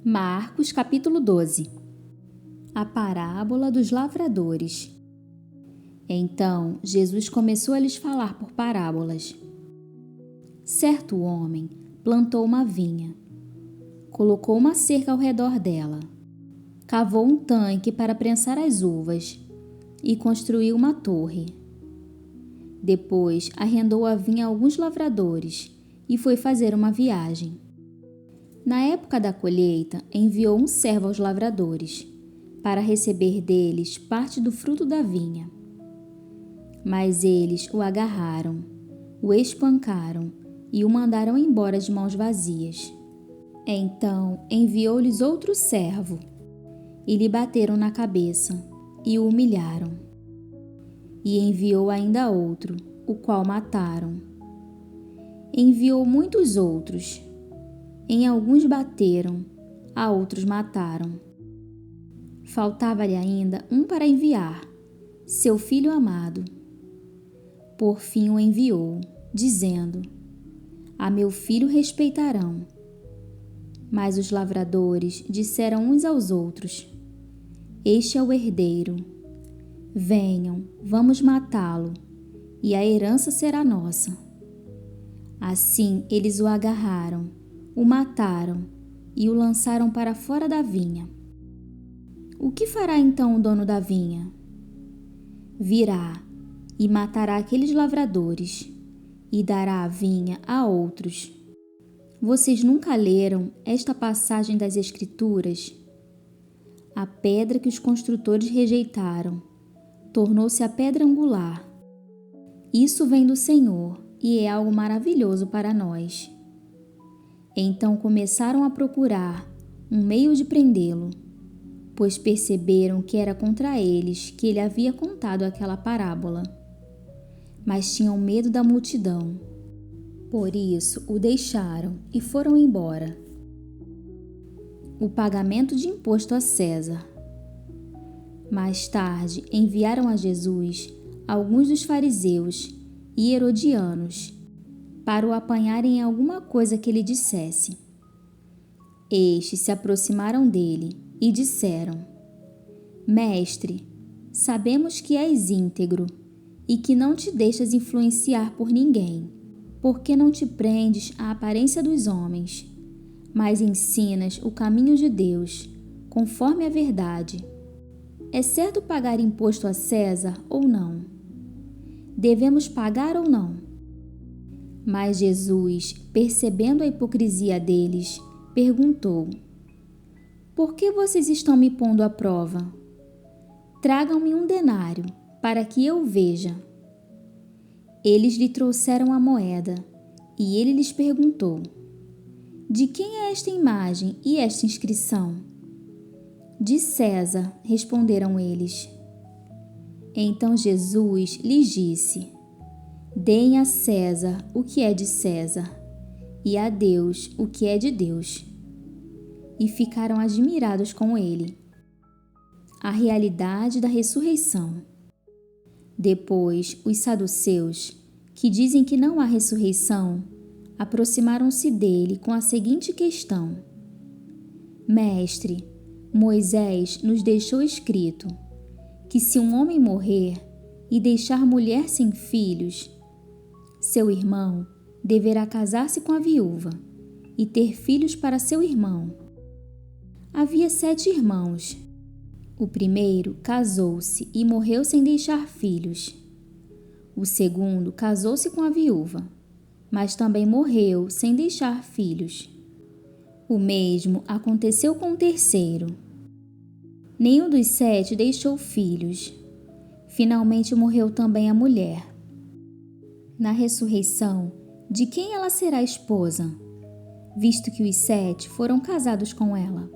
Marcos capítulo 12. A parábola dos lavradores. Então, Jesus começou a lhes falar por parábolas. Certo homem plantou uma vinha, colocou uma cerca ao redor dela, cavou um tanque para prensar as uvas e construiu uma torre. Depois, arrendou a vinha a alguns lavradores e foi fazer uma viagem. Na época da colheita, enviou um servo aos lavradores, para receber deles parte do fruto da vinha. Mas eles o agarraram, o espancaram e o mandaram embora de mãos vazias. Então enviou-lhes outro servo, e lhe bateram na cabeça, e o humilharam. E enviou ainda outro, o qual mataram. Enviou muitos outros. Em alguns bateram, a outros mataram. Faltava-lhe ainda um para enviar, seu filho amado. Por fim o enviou, dizendo: A meu filho respeitarão. Mas os lavradores disseram uns aos outros: Este é o herdeiro. Venham, vamos matá-lo, e a herança será nossa. Assim eles o agarraram, o mataram e o lançaram para fora da vinha. O que fará então o dono da vinha? Virá e matará aqueles lavradores e dará a vinha a outros. Vocês nunca leram esta passagem das Escrituras? A pedra que os construtores rejeitaram tornou-se a pedra angular. Isso vem do Senhor e é algo maravilhoso para nós. Então começaram a procurar um meio de prendê-lo, pois perceberam que era contra eles que ele havia contado aquela parábola. Mas tinham medo da multidão. Por isso o deixaram e foram embora. O pagamento de imposto a César. Mais tarde enviaram a Jesus alguns dos fariseus e herodianos para o apanharem em alguma coisa que ele dissesse. Estes se aproximaram dele e disseram: Mestre, sabemos que és íntegro e que não te deixas influenciar por ninguém, porque não te prendes à aparência dos homens, mas ensinas o caminho de Deus, conforme a verdade. É certo pagar imposto a César ou não? Devemos pagar ou não? Mas Jesus, percebendo a hipocrisia deles, perguntou: Por que vocês estão me pondo à prova? Tragam-me um denário, para que eu veja. Eles lhe trouxeram a moeda, e ele lhes perguntou: De quem é esta imagem e esta inscrição? De César, responderam eles. Então Jesus lhes disse: Deem a César o que é de César, e a Deus o que é de Deus. E ficaram admirados com ele. A realidade da ressurreição. Depois, os saduceus, que dizem que não há ressurreição, aproximaram-se dele com a seguinte questão: Mestre, Moisés nos deixou escrito que se um homem morrer e deixar mulher sem filhos, seu irmão deverá casar-se com a viúva e ter filhos para seu irmão. Havia 7 irmãos. O primeiro casou-se e morreu sem deixar filhos. O segundo casou-se com a viúva, mas também morreu sem deixar filhos. O mesmo aconteceu com o terceiro. Nenhum dos 7 deixou filhos. Finalmente morreu também a mulher. Na ressurreição, de quem ela será esposa, visto que os 7 foram casados com ela?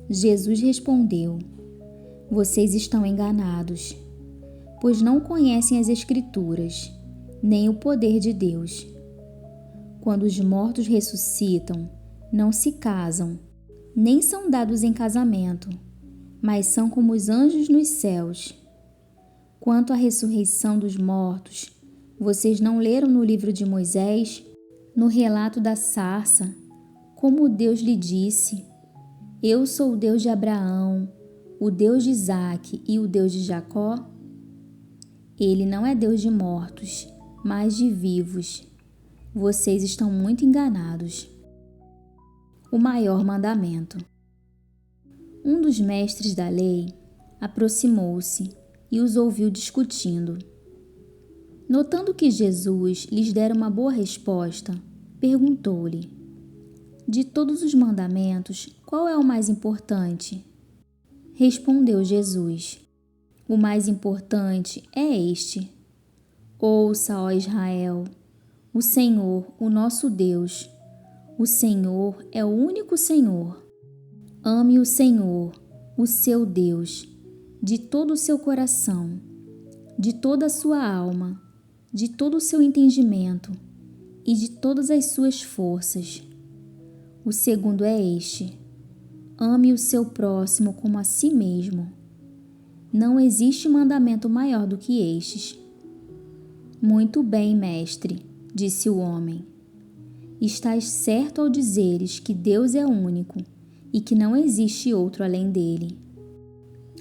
Jesus respondeu: Vocês estão enganados, pois não conhecem as Escrituras, nem o poder de Deus. Quando os mortos ressuscitam, não se casam, nem são dados em casamento, mas são como os anjos nos céus. Quanto à ressurreição dos mortos, vocês não leram no livro de Moisés, no relato da sarça, como Deus lhe disse: Eu sou o Deus de Abraão, o Deus de Isaque e o Deus de Jacó? Ele não é Deus de mortos, mas de vivos. Vocês estão muito enganados. O maior mandamento. Um dos mestres da lei aproximou-se e os ouviu discutindo. Notando que Jesus lhes dera uma boa resposta, perguntou-lhe: De todos os mandamentos, qual é o mais importante? Respondeu Jesus: O mais importante é este: Ouça, ó Israel, o Senhor, o nosso Deus, o Senhor é o único Senhor. Ame o Senhor, o seu Deus, de todo o seu coração, de toda a sua alma, de todo o seu entendimento e de todas as suas forças. O segundo é este: ame o seu próximo como a si mesmo. Não existe mandamento maior do que estes. Muito bem, mestre, disse o homem. Estás certo ao dizeres que Deus é único e que não existe outro além dele.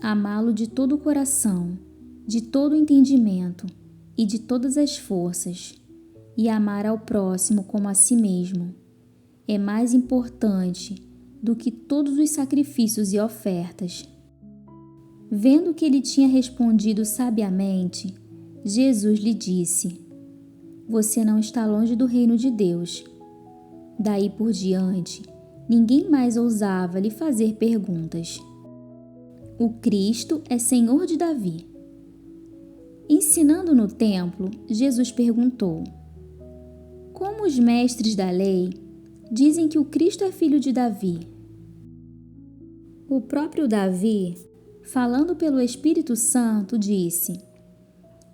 Amá-lo de todo o coração, de todo o entendimento e de todas as forças, e amar ao próximo como a si mesmo, é mais importante do que todos os sacrifícios e ofertas. Vendo que ele tinha respondido sabiamente, Jesus lhe disse: Você não está longe do reino de Deus. Daí por diante, ninguém mais ousava lhe fazer perguntas. O Cristo é Senhor de Davi. Ensinando no templo, Jesus perguntou: Como os mestres da lei dizem que o Cristo é filho de Davi? O próprio Davi, falando pelo Espírito Santo, disse: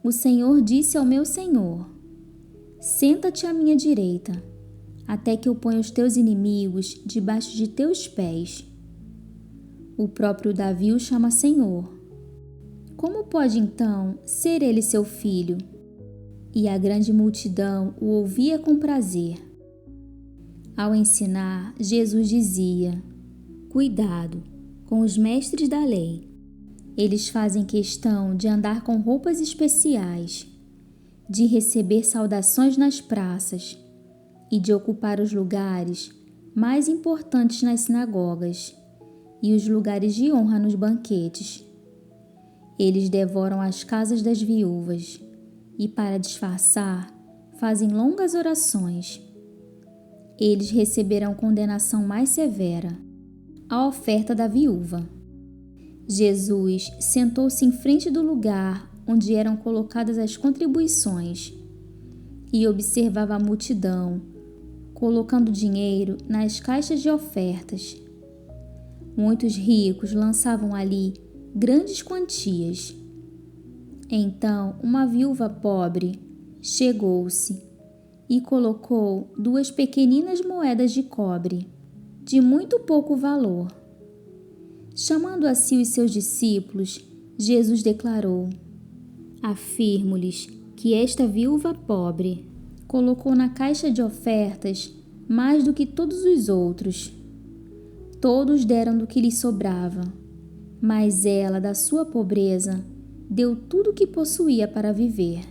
O Senhor disse ao meu Senhor: Senta-te à minha direita, até que eu ponha os teus inimigos debaixo de teus pés. O próprio Davi o chama Senhor. Como pode então ser ele seu filho? E a grande multidão o ouvia com prazer. Ao ensinar, Jesus dizia: Cuidado com os mestres da lei. Eles fazem questão de andar com roupas especiais, de receber saudações nas praças e de ocupar os lugares mais importantes nas sinagogas e os lugares de honra nos banquetes. Eles devoram as casas das viúvas e, para disfarçar, fazem longas orações. Eles receberão condenação mais severa: a oferta da viúva. Jesus sentou-se em frente do lugar onde eram colocadas as contribuições e observava a multidão colocando dinheiro nas caixas de ofertas. Muitos ricos lançavam ali grandes quantias. Então, uma viúva pobre chegou-se e colocou 2 pequeninas moedas de cobre, de muito pouco valor. Chamando a si os seus discípulos, Jesus declarou: Afirmo-lhes que esta viúva pobre colocou na caixa de ofertas mais do que todos os outros. Todos deram do que lhes sobrava, mas ela, da sua pobreza, deu tudo o que possuía para viver.